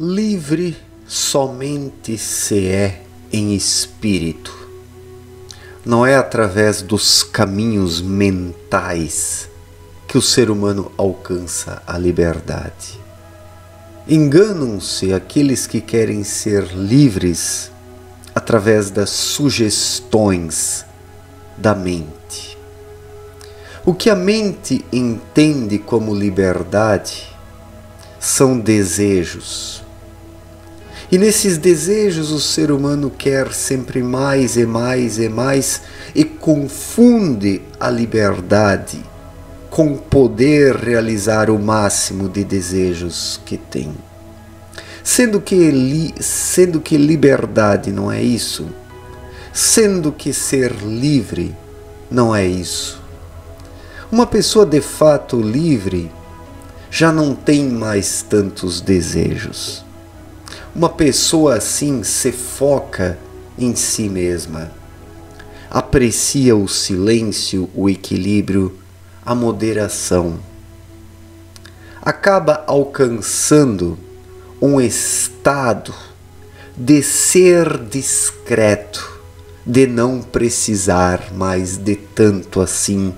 Livre somente se é em espírito. Não é através dos caminhos mentais que o ser humano alcança a liberdade. Enganam-se aqueles que querem ser livres através das sugestões da mente. O que a mente entende como liberdade são desejos. E nesses desejos o ser humano quer sempre mais e mais e mais e confunde a liberdade com poder realizar o máximo de desejos que tem. Sendo que liberdade não é isso, sendo que ser livre não é isso. Uma pessoa de fato livre já não tem mais tantos desejos. Uma pessoa assim se foca em si mesma, aprecia o silêncio, o equilíbrio, a moderação. Acaba alcançando um estado de ser discreto, de não precisar mais de tanto assim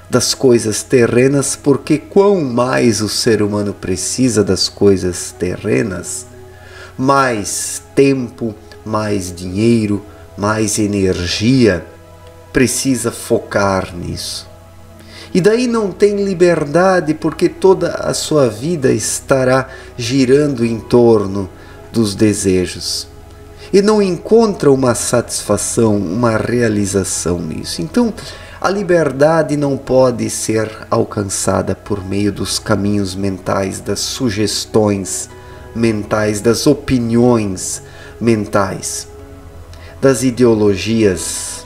das coisas terrenas, porque quanto mais o ser humano precisa das coisas terrenas, mais tempo, mais dinheiro, mais energia precisa focar nisso. E daí não tem liberdade, porque toda a sua vida estará girando em torno dos desejos. E não encontra uma satisfação, uma realização nisso. Então, a liberdade não pode ser alcançada por meio dos caminhos mentais, das sugestões mentais, das opiniões mentais, das ideologias.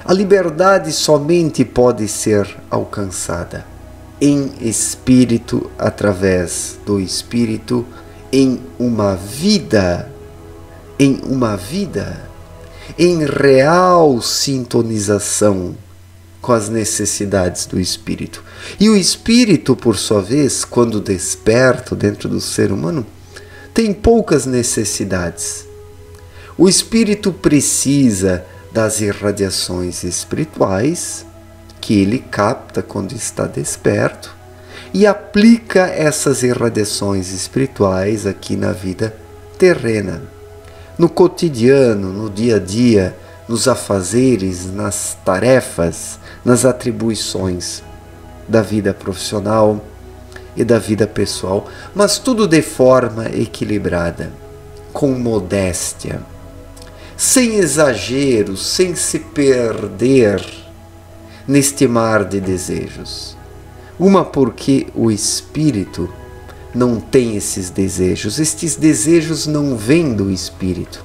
A liberdade somente pode ser alcançada em espírito, através do espírito, em uma vida, em real sintonização com as necessidades do espírito. E o espírito, por sua vez, quando desperto dentro do ser humano, tem poucas necessidades. O espírito precisa das irradiações espirituais que ele capta quando está desperto e aplica essas irradiações espirituais aqui na vida terrena, no cotidiano, no dia a dia, nos afazeres, nas tarefas, nas atribuições da vida profissional e da vida pessoal, mas tudo de forma equilibrada, com modéstia, sem exageros, sem se perder neste mar de desejos. Uma, porque o espírito não tem esses desejos não vêm do espírito.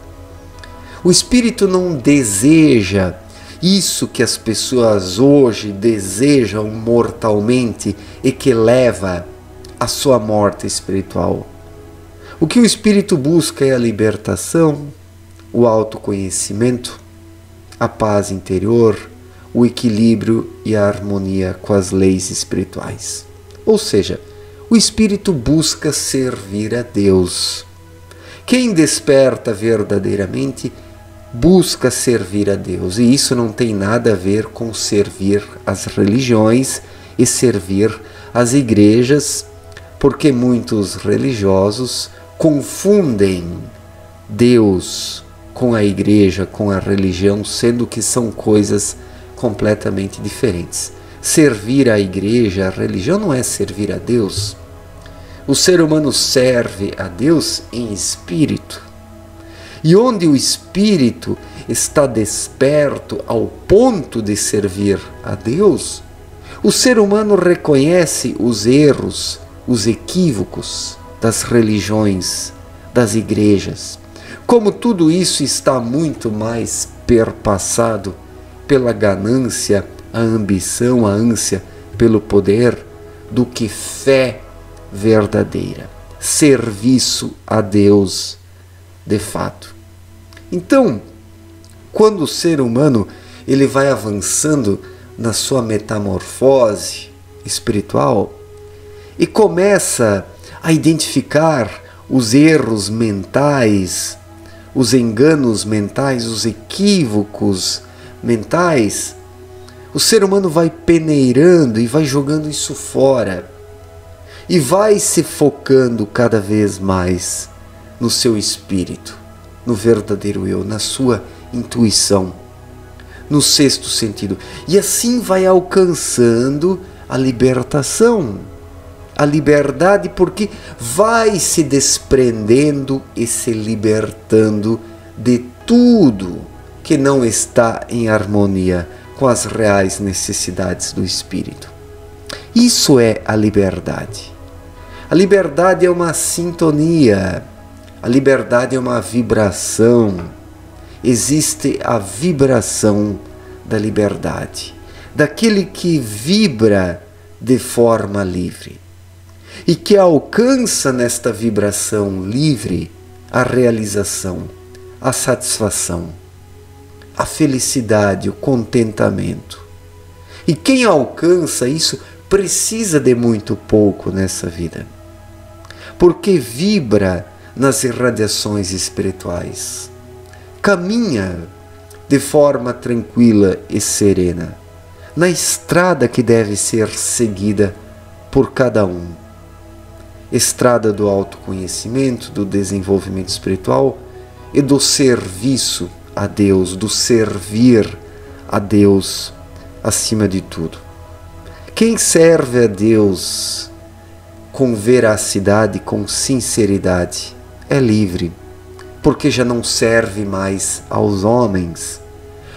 O espírito não deseja isso que as pessoas hoje desejam mortalmente e que leva à sua morte espiritual. O que o espírito busca é a libertação, o autoconhecimento, a paz interior, o equilíbrio e a harmonia com as leis espirituais. Ou seja, o espírito busca servir a Deus. Quem desperta verdadeiramente busca servir a Deus, e isso não tem nada a ver com servir as religiões e servir as igrejas, porque muitos religiosos confundem Deus com a igreja, com a religião, sendo que são coisas completamente diferentes. Servir a igreja, a religião, não é servir a Deus. O ser humano serve a Deus em espírito. E onde o espírito está desperto ao ponto de servir a Deus, o ser humano reconhece os erros, os equívocos das religiões, das igrejas. Como tudo isso está muito mais perpassado pela ganância, a ambição, a ânsia pelo poder, do que fé verdadeira, serviço a Deus de fato. Então, quando o ser humano ele vai avançando na sua metamorfose espiritual e começa a identificar os erros mentais, os enganos mentais, os equívocos mentais, o ser humano vai peneirando e vai jogando isso fora e vai se focando cada vez mais no seu espírito, no verdadeiro eu, na sua intuição, no sexto sentido. E assim vai alcançando a libertação, a liberdade, porque vai se desprendendo e se libertando de tudo que não está em harmonia com as reais necessidades do espírito. Isso é a liberdade. A liberdade é uma sintonia, a liberdade é uma vibração. Existe a vibração da liberdade, daquele que vibra de forma livre e que alcança nesta vibração livre a realização, a satisfação, a felicidade, o contentamento. E quem alcança isso precisa de muito pouco nessa vida, porque vibra nas irradiações espirituais, caminha de forma tranquila e serena na estrada que deve ser seguida por cada um. Estrada do autoconhecimento, do desenvolvimento espiritual e do serviço a Deus, do servir a Deus acima de tudo. Quem serve a Deus com veracidade, com sinceridade, é livre, porque já não serve mais aos homens.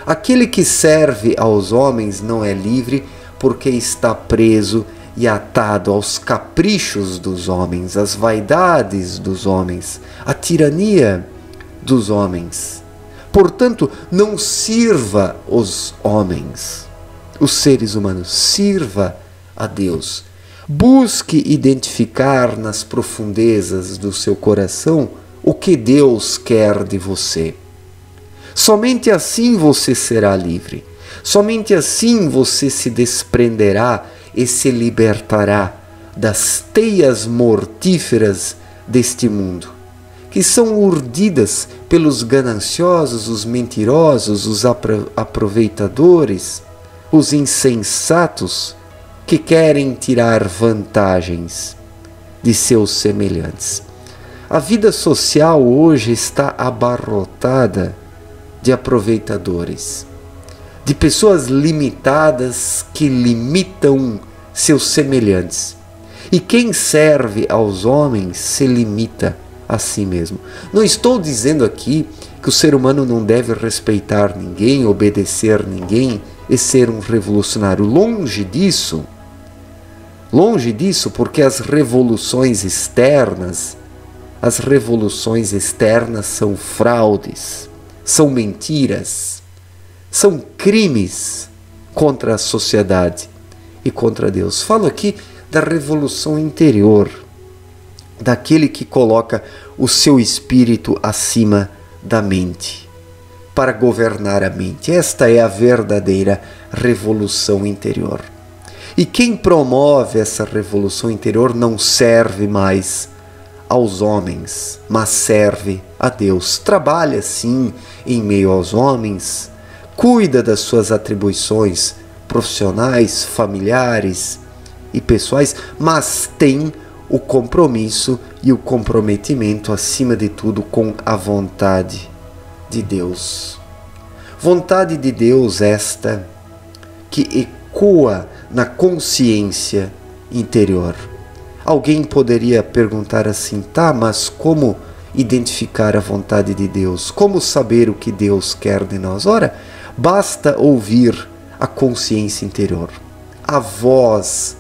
Aquele que serve aos homens não é livre, porque está preso e atado aos caprichos dos homens, às vaidades dos homens, à tirania dos homens. Portanto, não sirva os homens, os seres humanos, sirva a Deus. Busque identificar nas profundezas do seu coração o que Deus quer de você. Somente assim você será livre. Somente assim você se desprenderá e se libertará das teias mortíferas deste mundo, que são urdidas pelos gananciosos, os mentirosos, os aproveitadores, os insensatos, que querem tirar vantagens de seus semelhantes. A vida social hoje está abarrotada de aproveitadores, de pessoas limitadas que limitam seus semelhantes. E quem serve aos homens se limita a si mesmo. Não estou dizendo aqui que o ser humano não deve respeitar ninguém, obedecer ninguém e ser um revolucionário. Longe disso. Longe disso, porque as revoluções externas são fraudes, são mentiras, são crimes contra a sociedade e contra Deus. Falo aqui da revolução interior, daquele que coloca o seu espírito acima da mente, para governar a mente. Esta é a verdadeira revolução interior. E quem promove essa revolução interior não serve mais aos homens, mas serve a Deus. Trabalha sim em meio aos homens, cuida das suas atribuições profissionais, familiares e pessoais, mas tem o compromisso e o comprometimento, acima de tudo, com a vontade de Deus. Vontade de Deus esta que ecoa na consciência interior. Alguém poderia perguntar assim, tá, mas como identificar a vontade de Deus? Como saber o que Deus quer de nós? Ora, basta ouvir a consciência interior, a voz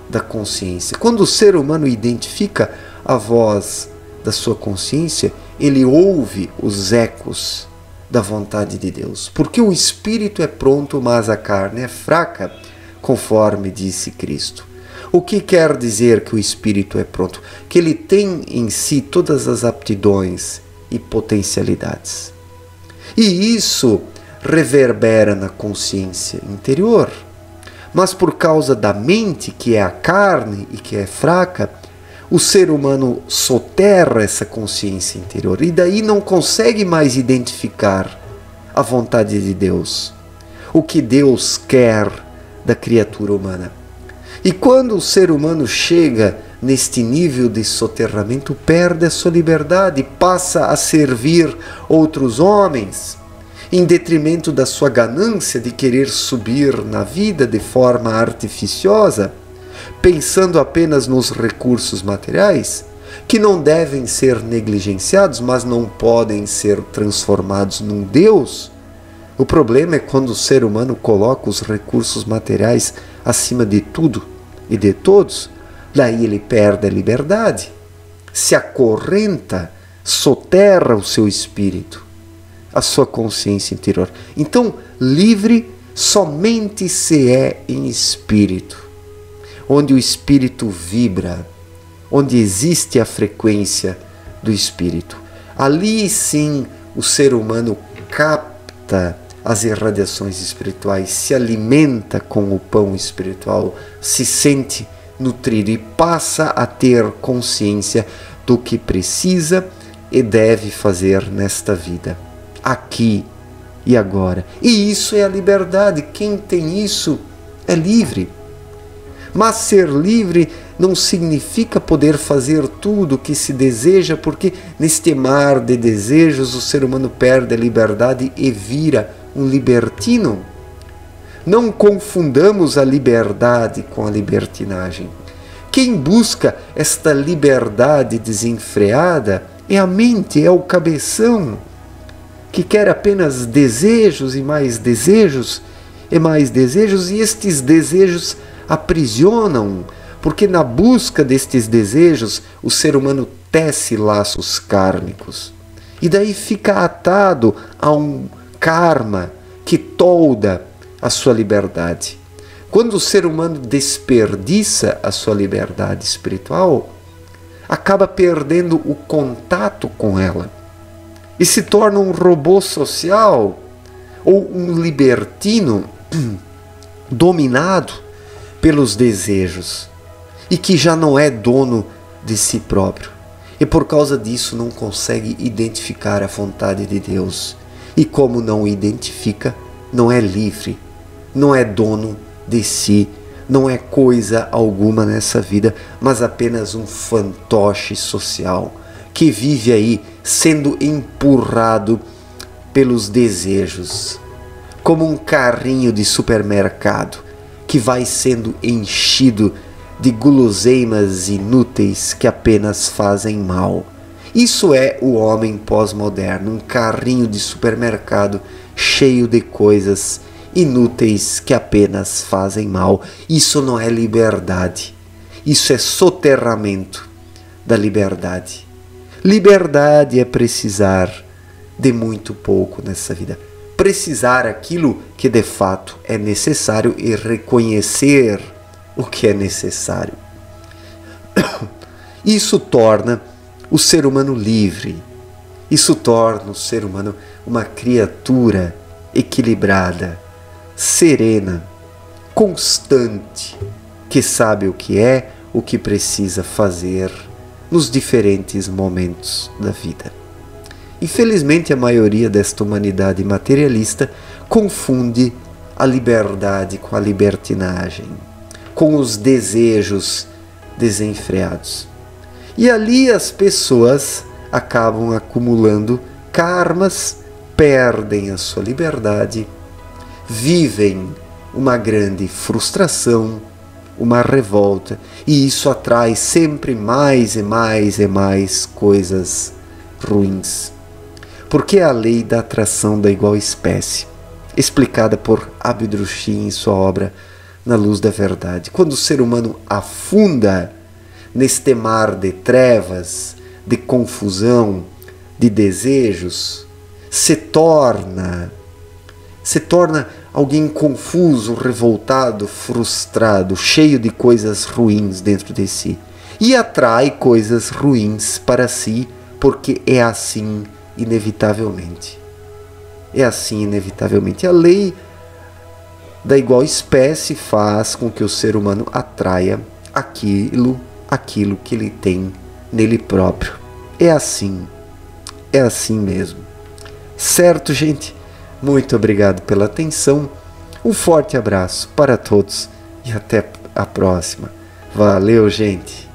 da consciência. Quando o ser humano identifica a voz da sua consciência, ele ouve os ecos da vontade de Deus. Porque o espírito é pronto, mas a carne é fraca, conforme disse Cristo. O que quer dizer que o espírito é pronto? Que ele tem em si todas as aptidões e potencialidades. E isso reverbera na consciência interior. Mas por causa da mente, que é a carne e que é fraca, o ser humano soterra essa consciência interior e daí não consegue mais identificar a vontade de Deus, o que Deus quer da criatura humana. E quando o ser humano chega neste nível de soterramento, perde a sua liberdade, passa a servir outros homens, em detrimento da sua ganância de querer subir na vida de forma artificiosa, pensando apenas nos recursos materiais, que não devem ser negligenciados, mas não podem ser transformados num Deus. O problema é quando o ser humano coloca os recursos materiais acima de tudo e de todos, daí ele perde a liberdade, se acorrenta, soterra o seu espírito, a sua consciência interior. Então, livre somente se é em espírito, onde o espírito vibra, onde existe a frequência do espírito. Ali sim o ser humano capta as irradiações espirituais, se alimenta com o pão espiritual, se sente nutrido e passa a ter consciência do que precisa e deve fazer nesta vida, aqui e agora. E isso é a liberdade. Quem tem isso é livre. Mas ser livre não significa poder fazer tudo o que se deseja, porque neste mar de desejos o ser humano perde a liberdade e vira um libertino. Não confundamos a liberdade com a libertinagem. Quem busca esta liberdade desenfreada é a mente, é o cabeção, que quer apenas desejos e mais desejos e mais desejos, e estes desejos aprisionam, porque na busca destes desejos o ser humano tece laços kármicos, e daí fica atado a um karma que tolda a sua liberdade. Quando o ser humano desperdiça a sua liberdade espiritual, acaba perdendo o contato com ela e se torna um robô social ou um libertino dominado pelos desejos e que já não é dono de si próprio. E por causa disso não consegue identificar a vontade de Deus. E como não identifica, não é livre, não é dono de si, não é coisa alguma nessa vida, mas apenas um fantoche social que vive aí sendo empurrado pelos desejos, como um carrinho de supermercado que vai sendo enchido de guloseimas inúteis que apenas fazem mal. Isso é o homem pós-moderno, um carrinho de supermercado cheio de coisas inúteis que apenas fazem mal. Isso não é liberdade, isso é soterramento da liberdade. Liberdade é precisar de muito pouco nessa vida. Precisar aquilo que de fato é necessário e reconhecer o que é necessário. Isso torna o ser humano livre. Isso torna o ser humano uma criatura equilibrada, serena, constante, que sabe o que precisa fazer nos diferentes momentos da vida. Infelizmente, a maioria desta humanidade materialista confunde a liberdade com a libertinagem, com os desejos desenfreados. E ali as pessoas acabam acumulando karmas, perdem a sua liberdade, vivem uma grande frustração, uma revolta, e isso atrai sempre mais e mais e mais coisas ruins. Porque é a lei da atração da igual espécie, explicada por Abdrushi em sua obra Na Luz da Verdade. Quando o ser humano afunda neste mar de trevas, de confusão, de desejos, se torna alguém confuso, revoltado, frustrado, cheio de coisas ruins dentro de si. E atrai coisas ruins para si, porque é assim inevitavelmente. É assim inevitavelmente. A lei da igual espécie faz com que o ser humano atraia aquilo aquilo que ele tem nele próprio. É assim mesmo. Certo, gente? Muito obrigado pela atenção. Um forte abraço para todos e até a próxima. Valeu, gente!